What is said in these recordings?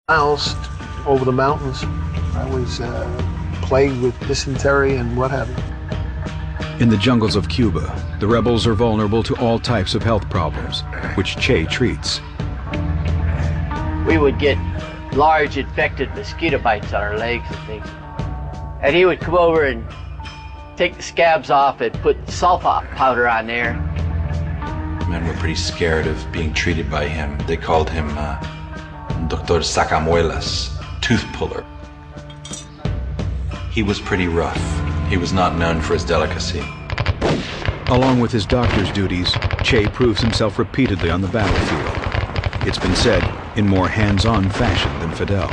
miles over the mountains. I was plagued with dysentery and what have you. In the jungles of Cuba, the rebels are vulnerable to all types of health problems, which Che treats. We would get large infected mosquito bites on our legs and things. And he would come over and take the scabs off and put sulfate powder on there. Men were pretty scared of being treated by him. They called him Dr. Sacamuelas, tooth puller. He was pretty rough. He was not known for his delicacy. Along with his doctor's duties, Che proves himself repeatedly on the battlefield. It's been said, in more hands-on fashion than Fidel.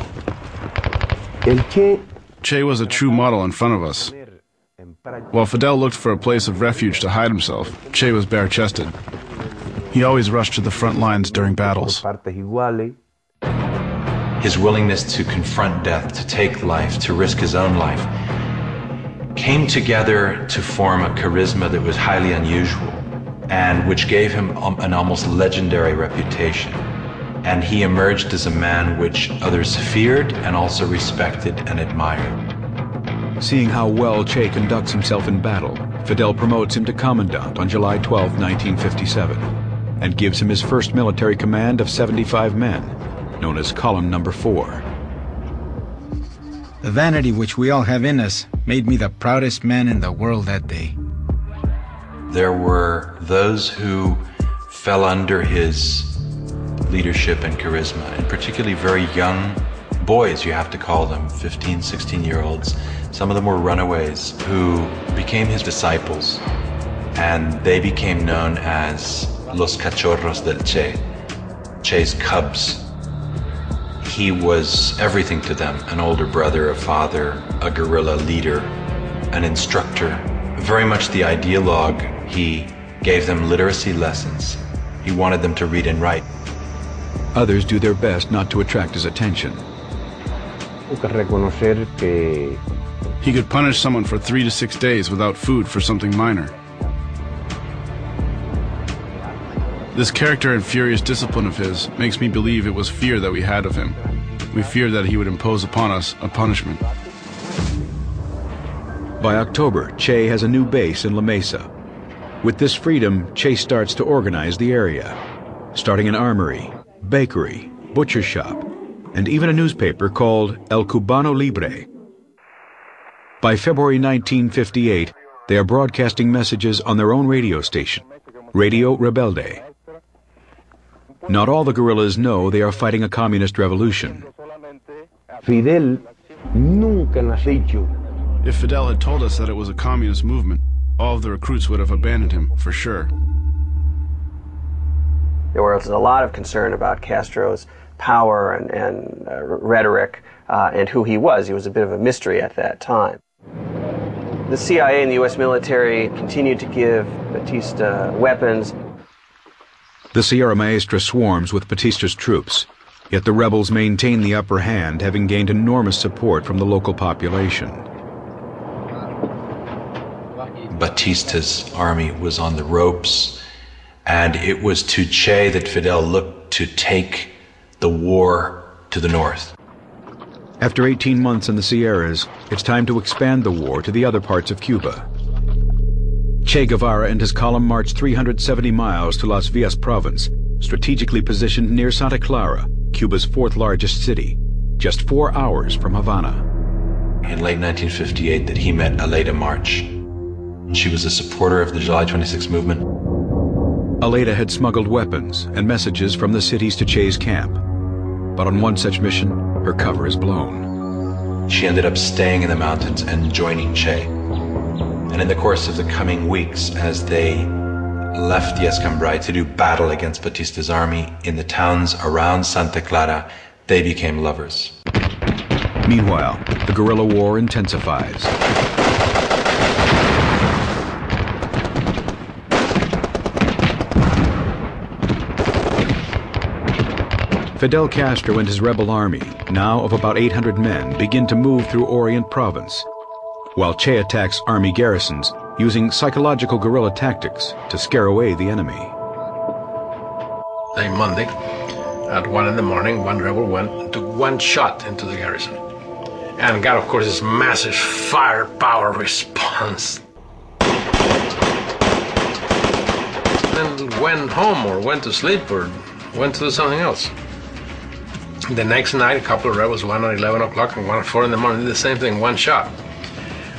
Che was a true model in front of us. While Fidel looked for a place of refuge to hide himself, Che was bare-chested. He always rushed to the front lines during battles. His willingness to confront death, to take life, to risk his own life, came together to form a charisma that was highly unusual and which gave him an almost legendary reputation. And he emerged as a man which others feared and also respected and admired. Seeing how well Che conducts himself in battle, Fidel promotes him to commandant on July 12, 1957, and gives him his first military command of 75 men, known as Column Number 4. The vanity which we all have in us made me the proudest man in the world that day. There were those who fell under his leadership and charisma, and particularly very young boys, you have to call them, 15, 16-year-olds. Some of them were runaways who became his disciples, and they became known as Los Cachorros del Che, Che's cubs. He was everything to them, an older brother, a father, a guerrilla leader, an instructor. Very much the ideologue. He gave them literacy lessons. He wanted them to read and write. Others do their best not to attract his attention. He could punish someone for 3 to 6 days without food for something minor. This character and furious discipline of his makes me believe it was fear that we had of him. We feared that he would impose upon us a punishment. By October, Che has a new base in La Mesa. With this freedom, Che starts to organize the area, starting an armory, bakery, butcher shop, and even a newspaper called El Cubano Libre. By February 1958, they are broadcasting messages on their own radio station, Radio Rebelde. Not all the guerrillas know they are fighting a communist revolution. If Fidel had told us that it was a communist movement, all of the recruits would have abandoned him, for sure. There was a lot of concern about Castro's power and rhetoric and who he was. He was a bit of a mystery at that time. The CIA and the U.S. military continued to give Batista weapons. The Sierra Maestra swarms with Batista's troops, yet the rebels maintain the upper hand, having gained enormous support from the local population. Batista's army was on the ropes, and it was to Che that Fidel looked to take the war to the north. After 18 months in the Sierras, it's time to expand the war to the other parts of Cuba. Che Guevara and his column marched 370 miles to Las Villas province, strategically positioned near Santa Clara, Cuba's fourth largest city, just 4 hours from Havana. In late 1958 that he met Aleida March. She was a supporter of the July 26 movement. Aleida had smuggled weapons and messages from the cities to Che's camp. But on one such mission, her cover is blown. She ended up staying in the mountains and joining Che. And in the course of the coming weeks, as they left the Escambray to do battle against Batista's army in the towns around Santa Clara, they became lovers. Meanwhile, the guerrilla war intensifies. Fidel Castro and his rebel army, now of about 800 men, begin to move through Orient Province, while Che attacks army garrisons using psychological guerrilla tactics to scare away the enemy. Monday, At 1 in the morning, one rebel went and took one shot into the garrison. And got, of course, this massive firepower response. Then went home or went to sleep or went to do something else. The next night, a couple of rebels, one at 11 o'clock and one at 4 in the morning, did the same thing, one shot.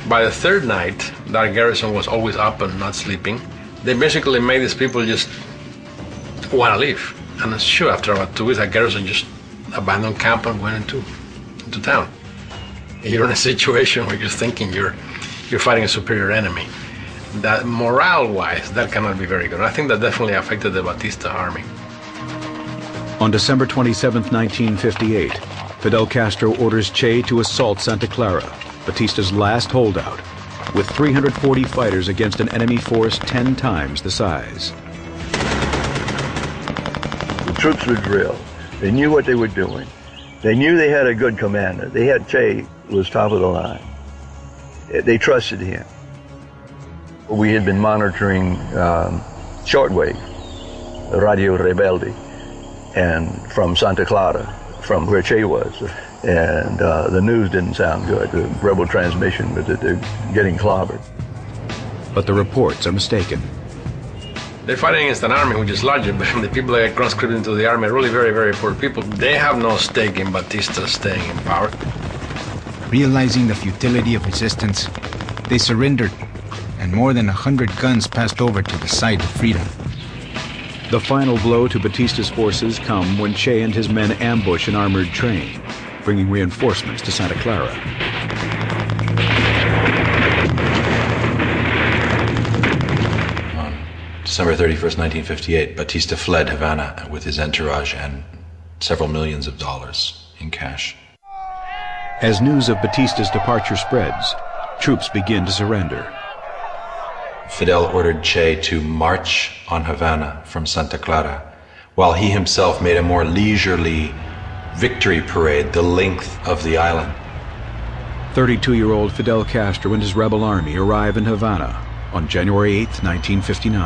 By the third night, that garrison was always up and not sleeping. They basically made these people just want to leave. And sure, after about 2 weeks, that garrison just abandoned camp and went into town. You're in a situation where you're thinking you're fighting a superior enemy. That morale-wise, that cannot be very good. I think that definitely affected the Batista army. On December 27, 1958, Fidel Castro orders Che to assault Santa Clara, Batista's last holdout, with 340 fighters against an enemy force 10 times the size. The troops were drilled. They knew what they were doing. They knew they had a good commander. They had Che was top of the line. They trusted him. We had been monitoring shortwave, Radio Rebelde, and from Santa Clara, from where Che was. And the news didn't sound good. The rebel transmission was that they're getting clobbered. But the reports are mistaken. They're fighting against an army which is larger, but the people that get conscripted into the army are really very, very poor people. They have no stake in Batista staying in power. Realizing the futility of resistance, they surrendered, and more than 100 guns passed over to the side of freedom. The final blow to Batista's forces come when Che and his men ambush an armored train, bringing reinforcements to Santa Clara. On December 31st, 1958, Batista fled Havana with his entourage and several millions of dollars in cash. As news of Batista's departure spreads, troops begin to surrender. Fidel ordered Che to march on Havana from Santa Clara, while he himself made a more leisurely victory parade the length of the island. 32-year-old Fidel Castro and his rebel army arrive in Havana on January 8, 1959.